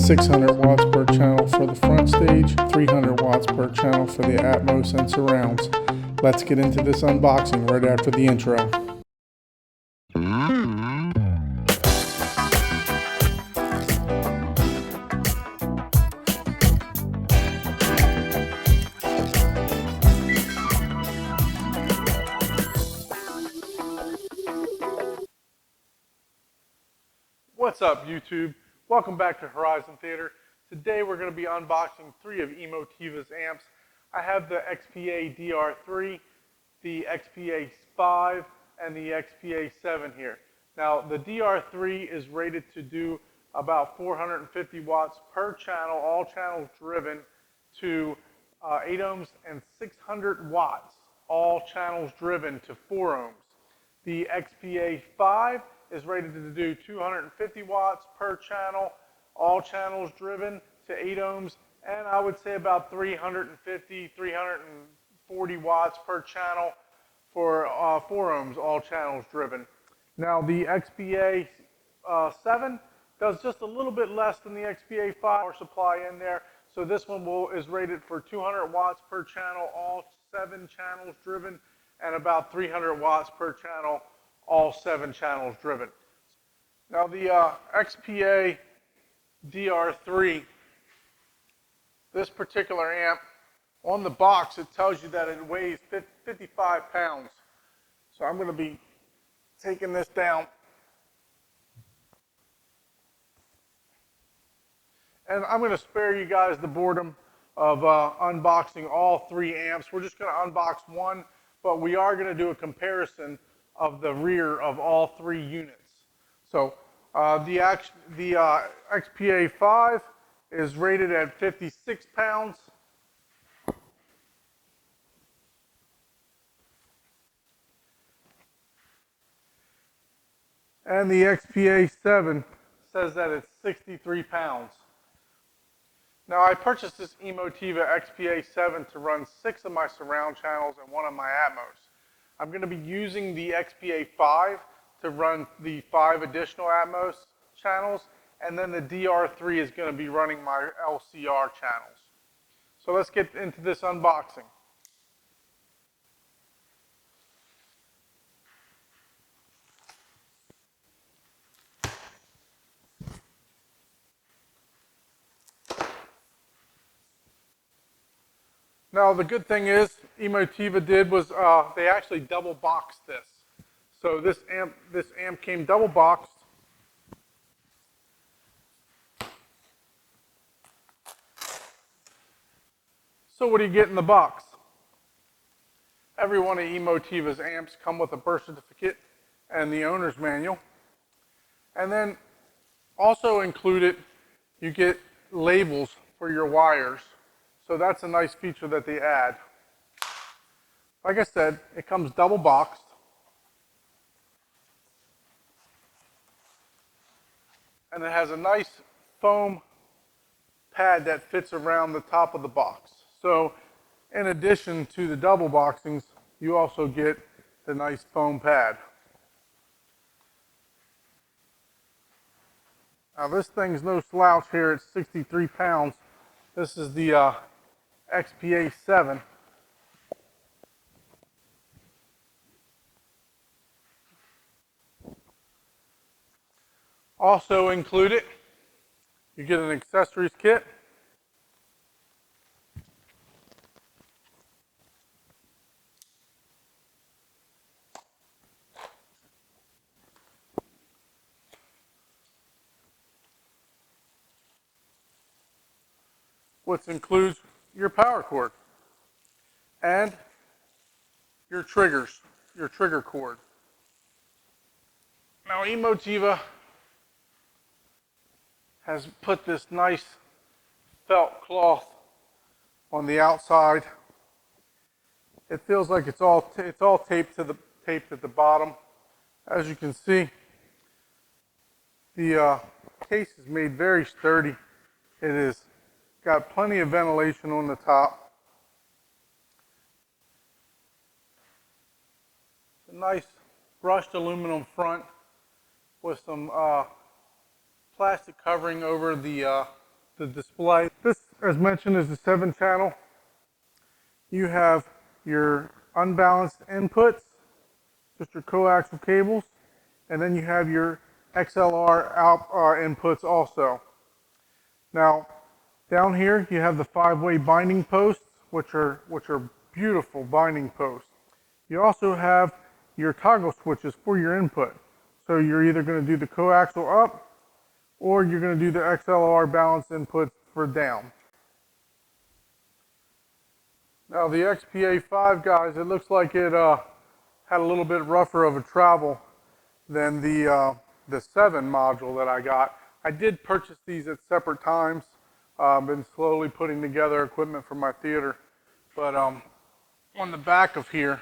600 watts per channel for the front stage, 300 watts per channel for the Atmos and surrounds. Let's get into this unboxing right after the intro. What's up, YouTube? Welcome back to Horizon Theater. Today we're going to be unboxing 3 of Emotiva's amps. I have the XPA-DR3, the XPA-5, and the XPA-7 here. Now, the DR3 is rated to do about 450 watts per channel, all channels driven, to 8 ohms, and 600 watts, all channels driven, to 4 ohms. The XPA-5 is rated to do 250 watts per channel, all channels driven, to 8 ohms, and I would say about 350, 340 watts per channel for 4 ohms, all channels driven. Now the XPA-7 does just a little bit less than the XPA-5 power supply in there, so this one is rated for 200 watts per channel, all 7 channels driven, and about 300 watts per channel, all 7 channels driven. Now the XPA-DR3, this particular amp, on the box it tells you that it weighs 55 pounds. So I'm going to be taking this down. And I'm going to spare you guys the boredom of unboxing all 3 amps. We're just going to unbox one, but we are going to do a comparison of the rear of all 3 units. So the XPA-5 is rated at 56 pounds. And the XPA-7 says that it's 63 pounds. Now I purchased this Emotiva XPA-7 to run 6 of my surround channels and 1 of my Atmos. I'm going to be using the XPA-5 to run the 5 additional Atmos channels, and then the DR3 is going to be running my LCR channels. So let's get into this unboxing. Now the good thing is Emotiva did was they actually double boxed this. So this amp came double boxed. So what do you get in the box? Every one of Emotiva's amps come with a birth certificate and the owner's manual. And then also included, you get labels for your wires. So that's a nice feature that they add. Like I said, it comes double boxed. And it has a nice foam pad that fits around the top of the box. So in addition to the double boxings, you also get the nice foam pad. Now this thing's no slouch here, it's 63 pounds. This is the XPA-7. Also included, you get an accessories kit. Which includes your power cord and your triggers, your trigger cord. Now Emotiva has put this nice felt cloth on the outside. It feels like it's all taped at the bottom. As you can see, the case is made very sturdy. It is got plenty of ventilation on the top. It's a nice brushed aluminum front with some plastic covering over the the display. This, as mentioned, is the 7-channel. You have your unbalanced inputs, just your coaxial cables, and then you have your XLR inputs also. Now, down here you have the 5-way binding posts, which are beautiful binding posts. You also have your toggle switches for your input. So you're either going to do the coaxial up, or you're going to do the XLR balanced inputs for down. Now the XPA-5, guys, it looks like it had a little bit rougher of a travel than the 7 module that I got. I did purchase these at separate times. Been slowly putting together equipment for my theater. But on the back of here,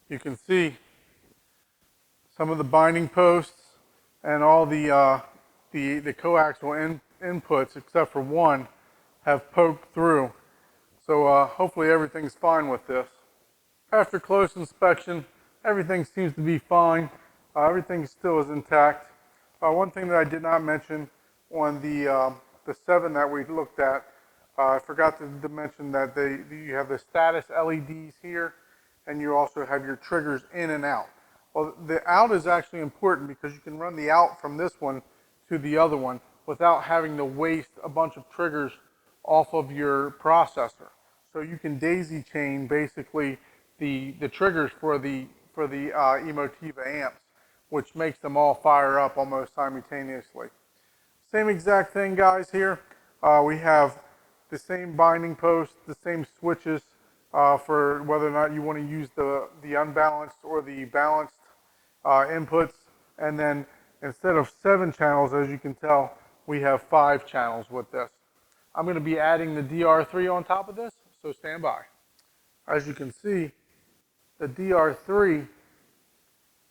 you can see some of the binding posts and all the coaxial inputs, except for one, have poked through. So hopefully everything's fine with this. After close inspection, everything seems to be fine. Everything still is intact. One thing that I did not mention on the 7 that we looked at, I forgot to mention that you have the status LEDs here, and you also have your triggers in and out. Well, the out is actually important because you can run the out from this one to the other one without having to waste a bunch of triggers off of your processor. So you can daisy chain basically the triggers for the Emotiva amps, which makes them all fire up almost simultaneously. Same exact thing, guys, here. We have the same binding posts, the same switches for whether or not you want to use the unbalanced or the balanced inputs. And then instead of 7 channels, as you can tell, we have 5 channels with this. I'm going to be adding the DR3 on top of this, so stand by. As you can see, the DR3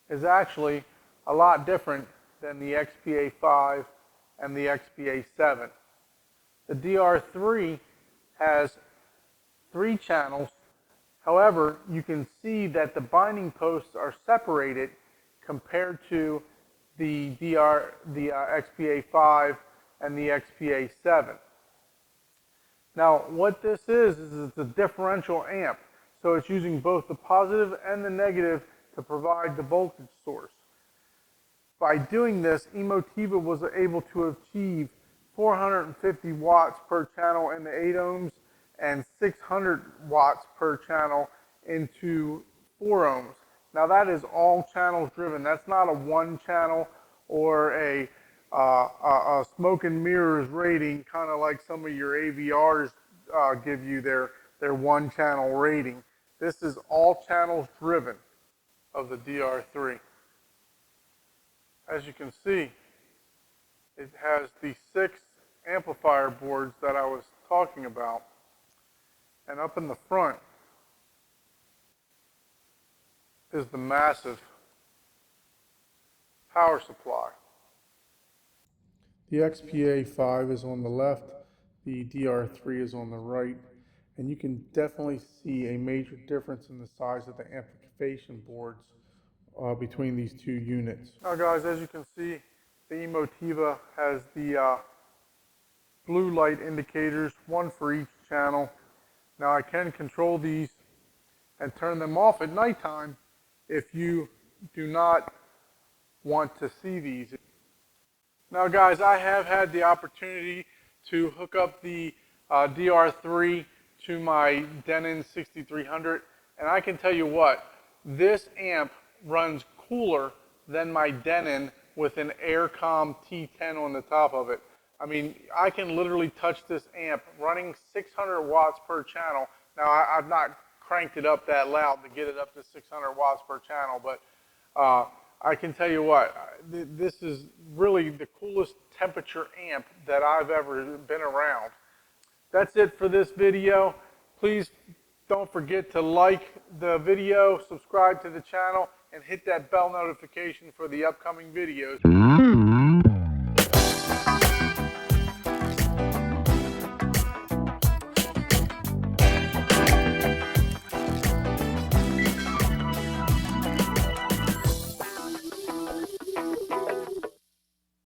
is actually a lot different than the XPA-5 and the XPA-7. The DR3 has 3 channels. However, you can see that the binding posts are separated compared to the XPA-5 and the XPA-7. Now, what this is it's a differential amp. So it's using both the positive and the negative to provide the voltage source. By doing this, Emotiva was able to achieve 450 watts per channel in the 8 ohms and 600 watts per channel into 4 ohms. Now that is all channels driven. That's not a 1 channel or a smoke and mirrors rating, kind of like some of your AVRs give you their 1 channel rating. This is all channels driven of the DR3. As you can see, it has the 6 amplifier boards that I was talking about. And up in the front is the massive power supply. The XPA-5 is on the left, the DR3 is on the right, and you can definitely see a major difference in the size of the amplification boards between these 2 units. Now guys, as you can see, the Emotiva has the blue light indicators, 1 for each channel. Now I can control these and turn them off at nighttime if you do not want to see these. Now guys, I have had the opportunity to hook up the DR3 to my Denon 6300, and I can tell you what, this amp runs cooler than my Denon with an Aircom T10 on the top of it. I mean, I can literally touch this amp running 600 watts per channel. Now, I've not cranked it up that loud to get it up to 600 watts per channel, but I can tell you what, this is really the coolest temperature amp that I've ever been around. That's it for this video. Please don't forget to like the video, subscribe to the channel, and hit that bell notification for the upcoming videos.